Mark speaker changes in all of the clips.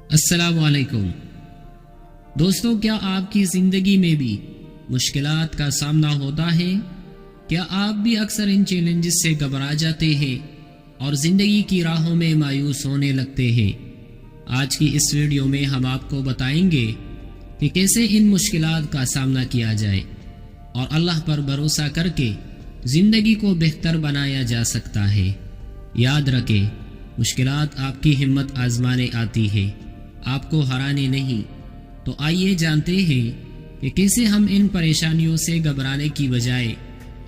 Speaker 1: السلام علیکم دوستو، کیا آپ کی زندگی میں بھی مشکلات کا سامنا ہوتا ہے؟ کیا آپ بھی اکثر ان چیلنجز سے گھبرا جاتے ہیں اور زندگی کی راہوں میں مایوس ہونے لگتے ہیں؟ آج کی اس ویڈیو میں ہم آپ کو بتائیں گے کہ کیسے ان مشکلات کا سامنا کیا جائے اور اللہ پر بھروسہ کر کے زندگی کو بہتر بنایا جا سکتا ہے۔ یاد رکھیں، مشکلات آپ کی ہمت آزمانے آتی ہے، آپ کو ہرانے نہیں۔ تو آئیے جانتے ہیں کہ کیسے ہم ان پریشانیوں سے گھبرانے کی بجائے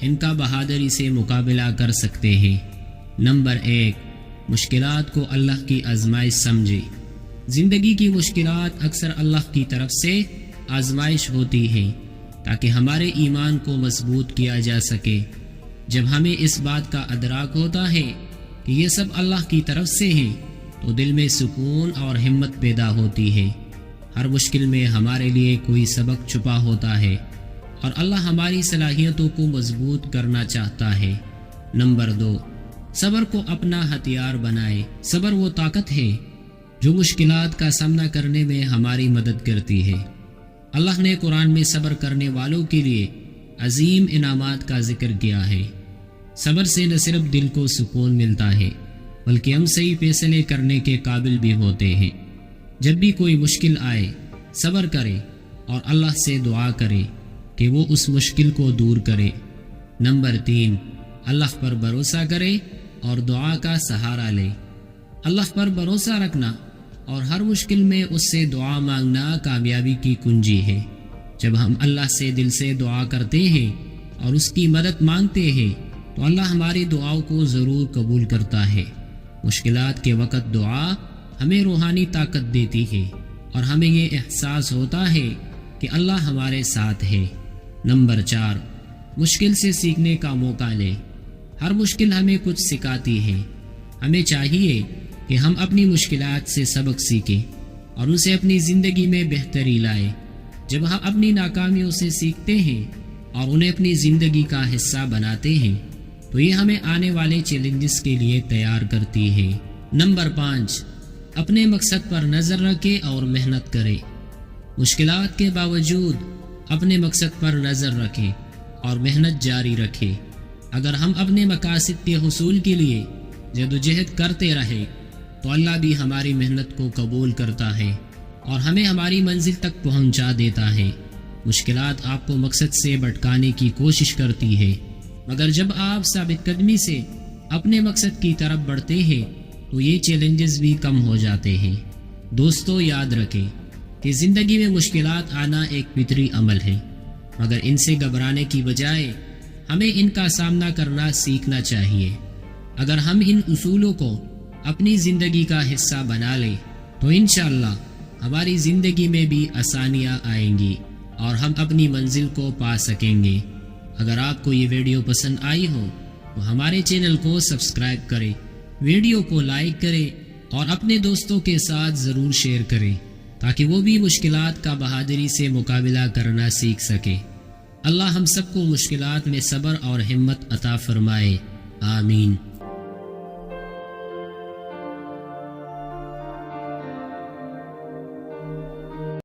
Speaker 1: ان کا بہادری سے مقابلہ کر سکتے ہیں۔ نمبر 1، مشکلات کو اللہ کی آزمائش سمجھے۔ زندگی کی مشکلات اکثر اللہ کی طرف سے آزمائش ہوتی ہیں تاکہ ہمارے ایمان کو مضبوط کیا جا سکے۔ جب ہمیں اس بات کا ادراک ہوتا ہے کہ یہ سب اللہ کی طرف سے ہیں تو دل میں سکون اور ہمت پیدا ہوتی ہے۔ ہر مشکل میں ہمارے لیے کوئی سبق چھپا ہوتا ہے اور اللہ ہماری صلاحیتوں کو مضبوط کرنا چاہتا ہے۔ نمبر 2، صبر کو اپنا ہتھیار بنائے۔ صبر وہ طاقت ہے جو مشکلات کا سامنا کرنے میں ہماری مدد کرتی ہے۔ اللہ نے قرآن میں صبر کرنے والوں کے لیے عظیم انعامات کا ذکر کیا ہے۔ صبر سے نہ صرف دل کو سکون ملتا ہے بلکہ ہم صحیح فیصلے کرنے کے قابل بھی ہوتے ہیں۔ جب بھی کوئی مشکل آئے، صبر کرے اور اللہ سے دعا کرے کہ وہ اس مشکل کو دور کرے۔ نمبر 3، اللہ پر بھروسہ کرے اور دعا کا سہارا لے۔ اللہ پر بھروسہ رکھنا اور ہر مشکل میں اس سے دعا مانگنا کامیابی کی کنجی ہے۔ جب ہم اللہ سے دل سے دعا کرتے ہیں اور اس کی مدد مانگتے ہیں تو اللہ ہماری دعاؤں کو ضرور قبول کرتا ہے۔ مشکلات کے وقت دعا ہمیں روحانی طاقت دیتی ہے اور ہمیں یہ احساس ہوتا ہے کہ اللہ ہمارے ساتھ ہے۔ نمبر 4، مشکل سے سیکھنے کا موقع لے۔ ہر مشکل ہمیں کچھ سکھاتی ہے۔ ہمیں چاہیے کہ ہم اپنی مشکلات سے سبق سیکھیں اور اسے اپنی زندگی میں بہتری لائیں۔ جب ہم اپنی ناکامیوں سے سیکھتے ہیں اور انہیں اپنی زندگی کا حصہ بناتے ہیں تو یہ ہمیں آنے والے چیلنجز کے لیے تیار کرتی ہے۔ نمبر 5، اپنے مقصد پر نظر رکھے اور محنت کرے۔ مشکلات کے باوجود اپنے مقصد پر نظر رکھیں اور محنت جاری رکھیں۔ اگر ہم اپنے مقاصد کے حصول کے لیے جدوجہد کرتے رہیں تو اللہ بھی ہماری محنت کو قبول کرتا ہے اور ہمیں ہماری منزل تک پہنچا دیتا ہے۔ مشکلات آپ کو مقصد سے بھٹکانے کی کوشش کرتی ہے، مگر جب آپ ثابت قدمی سے اپنے مقصد کی طرف بڑھتے ہیں تو یہ چیلنجز بھی کم ہو جاتے ہیں۔ دوستو، یاد رکھیں کہ زندگی میں مشکلات آنا ایک فطری عمل ہے، مگر ان سے گھبرانے کی بجائے ہمیں ان کا سامنا کرنا سیکھنا چاہیے۔ اگر ہم ان اصولوں کو اپنی زندگی کا حصہ بنا لیں تو انشاءاللہ ہماری زندگی میں بھی آسانیاں آئیں گی اور ہم اپنی منزل کو پا سکیں گے۔ اگر آپ کو یہ ویڈیو پسند آئی ہو تو ہمارے چینل کو سبسکرائب کریں، ویڈیو کو لائک کریں اور اپنے دوستوں کے ساتھ ضرور شیئر کریں تاکہ وہ بھی مشکلات کا بہادری سے مقابلہ کرنا سیکھ سکے۔ اللہ ہم سب کو مشکلات میں صبر اور ہمت عطا فرمائے، آمین۔